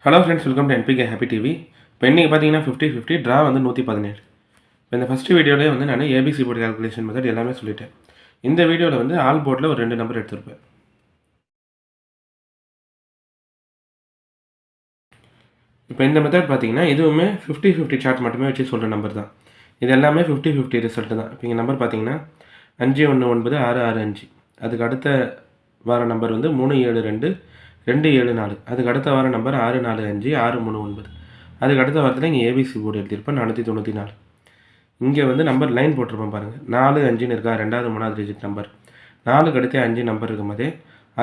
Hello friends, welcome to NPK happy TV. இப்போ இன்றைக்கி பார்த்தீங்கன்னா 50-50 ட்ரா வந்து 117. இப்போ இந்த ஃபஸ்ட்டு வீடியோலேயே வந்து நான் ஏபிசி போர்டு கால்குலேஷன் மெத்தட் எல்லாமே சொல்லிட்டேன். இந்த வீடியோவில் வந்து ஆல் போர்டில் ஒரு 2 நம்பர் எடுத்திருப்பேன். இப்போ இந்த மெத்தட் பார்த்தீங்கன்னா இதுவுமே 50-50 சார்ட் மட்டுமே வச்சு சொல்கிற நம்பர் தான். இது எல்லாமே 50-50 ரிசல்ட்டு தான். இப்போ இங்கே நம்பர் பார்த்தீங்கன்னா 519665. அதுக்கு அடுத்த வார நம்பர் வந்து 372 274. அதுக்கு அடுத்த வார நம்பர் 645 639. அதுக்கு அடுத்த வாரத்தில் இங்கே ஏபிசி போர்டு எழுதியிருப்பேன் 494. இங்கே வந்து நம்பர் லைன் போட்டிருப்பேன் பாருங்கள். 4 5ன்னு இருக்கா, ரெண்டாவது மூணாவது டிஜிட் நம்பர். 4க்கு அடுத்து 5 நம்பர் இருக்கும்போதே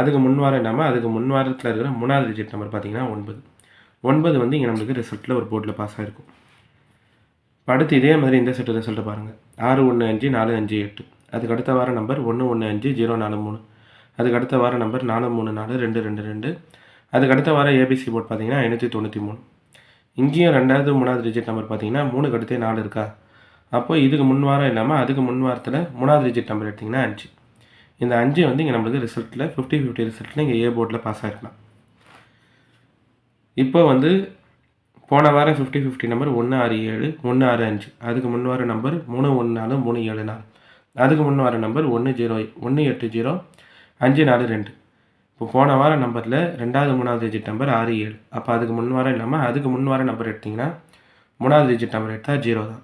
அதுக்கு முன் வாரம் இல்லாமல் அதுக்கு முன் வாரத்தில் இருக்கிற மூணாவது டிஜிட் நம்பர் பார்த்தீங்கன்னா 9. 9 வந்து இங்கே நம்மளுக்கு ரிசல்ட்டில் ஒரு போர்டில் பாஸ் ஆகிருக்கும். அடுத்து இதே மாதிரி இந்த செட்டு ரிசல்ட்டை பாருங்கள். 615 458. அதுக்கு அடுத்த வார நம்பர் 115 043. அதுக்கு அடுத்த வார நம்பர் 434 222. அதுக்கு அடுத்த வாரம் ஏபிசி போர்ட் பார்த்தீங்கன்னா 593. இங்கேயும் ரெண்டாவது மூணாவது டிஜிட் நம்பர் பார்த்தீங்கன்னா 3க்கு அடுத்தே 4 இருக்கா. அப்போ இதுக்கு முன் வாரம் இல்லாமல் அதுக்கு முன் வாரத்தில் மூணாவது டிஜிட் நம்பர் எடுத்திங்கன்னா 5. இந்த 5 வந்து இங்கே நம்மளுக்கு ரிசல்ட்டில் 50-50 ரிசல்ட்டில் இங்கே ஏ போர்டில் பாஸ் ஆகிருக்கலாம். இப்போ வந்து போன வாரம் 50-50 நம்பர் 167 165. அதுக்கு முன் வார நம்பர் 314 374. அதுக்கு முன் வார நம்பர் 180 542. இப்போ போன வார நம்பரில் ரெண்டாவது மூணாவது டிஜிட் நம்பர் 67. அப்போ அதுக்கு முன் வாரம் இல்லாமல் அதுக்கு முன் வார நம்பர் எடுத்திங்கன்னா மூணாவது டிஜிட் நம்பர் எடுத்தால் 0 தான்.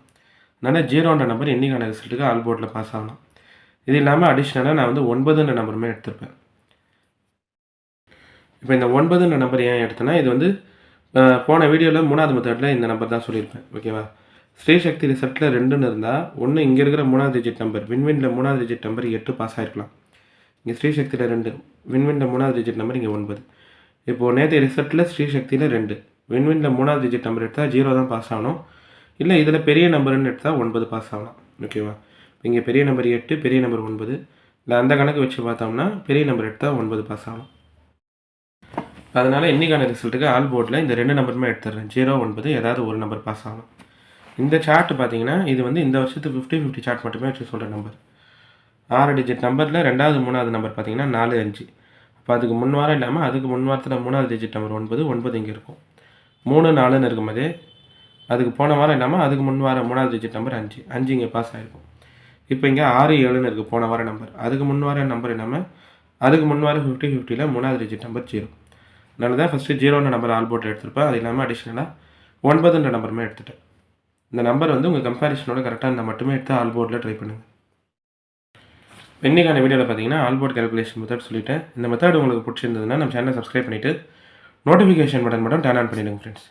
அதனால் 0ன்ற நம்பர் இன்றைக்கான ரிசல்ட்டுக்கு ஆல் போர்டில் பாஸ் ஆகலாம். இது இல்லாமல் அடிஷ்னலாக நான் வந்து 9ன்ற நம்பருமே எடுத்திருப்பேன். இப்போ இந்த 9ன்ற நம்பர் ஏன் எடுத்தேன்னா இது வந்து போன வீடியோவில் மூணாவது மெத்தடில் இந்த நம்பர் தான் சொல்லியிருப்பேன். ஓகேவா? ஸ்ரீசக்தி ரிசல்ட்டில் 2ன்னு இருந்தால் ஒன்று இங்கே இருக்கிற மூணாவது டிஜிட் நம்பர் வின்வினில் மூணாவது டிஜிட் நம்பர் 8 பாஸ் ஆகிருக்கலாம். இங்கே ஸ்ரீசக்தியில் 2 வின்வினில் மூணாவது டிஜிட் நம்பர் இங்கே 9. இப்போது நேற்று ரிசல்ட்டில் ஸ்ரீசக்தியில் 2 வின்வினில் மூணாவது டிஜிட் நம்பர் எடுத்தால் 0 தான் பாஸ் ஆகணும். இல்லை இதில் பெரிய நம்பர்னு எடுத்தால் 9 பாஸ் ஆகலாம். ஓகேவா? இங்கே பெரிய நம்பர் 8 பெரிய நம்பர் 9. இல்லை அந்த கணக்கு வச்சு பார்த்தோம்னா பெரிய நம்பர் எடுத்தால் 9 பாஸ் ஆகணும். அதனால் இன்றைக்கான ரிசல்ட்டுக்கு ஆல் போர்டில் இந்த 2 நம்பருமே எடுத்துடுறேன். 0 9 ஏதாவது ஒரு நம்பர் பாஸ் ஆகணும். இந்த சார்ட் பார்த்தீங்கன்னா இது வந்து இந்த வருஷத்து 50-50 சார்ட் மட்டுமே வச்சு சொல்கிற நம்பர். 6 டிஜிட் நம்பரில் ரெண்டாவது மூணாவது நம்பர் பார்த்தீங்கன்னா 4 5. அப்போ அதுக்கு முன் வாரம் இல்லாமல் அதுக்கு முன் வாரத்தில் மூணாவது டிஜிட் நம்பர் 9 இங்கே இருக்கும். 3 4ன்னு இருக்கும்போதே அதுக்கு போன வாரம் இல்லாமல் அதுக்கு முன் வாரம் மூணாவது டிஜிட் நம்பர் 5 இங்கே பாஸ் ஆகிருக்கும். இப்போ இங்கே 6 7ன்னு இருக்குது போன வார நம்பர். அதுக்கு முன் வார நம்பர் இல்லாமல் அதுக்கு முன் வாரம் 50-50ல் மூணாவது டிஜிட் நம்பர் 0. அதனால தான் ஃபஸ்ட்டு 0ன்ற நம்பர் ஆல் போர்ட் எடுத்திருப்பேன். அது இல்லாமல் அடிஷ்னலாக 9ன்ற நம்பருமே எடுத்துட்டேன். இந்த நம்பர் வந்து உங்கள் கம்பேரிஷனோட கரெக்டாக இருந்தால் மட்டுமே எடுத்து ஆல் போர்டில் ட்ரை பண்ணுங்கள். இன்றைக்கான வீடியோவில் பார்த்தீங்கன்னா ஆல் போர்ட் கால்குலேஷன் மெத்தட் சொல்லிட்டேன். இந்த மெத்தட் உங்களுக்கு பிடிச்சிருந்ததுன்னா நம்ம சேனலை சப்ஸ்கிரைப் பண்ணிவிட்டு நோட்டிஃபிகேஷன் பட்டன் மட்டும் டர்ன் ஆன் பண்ணிவிடுங்க ஃப்ரெண்ட்ஸ்.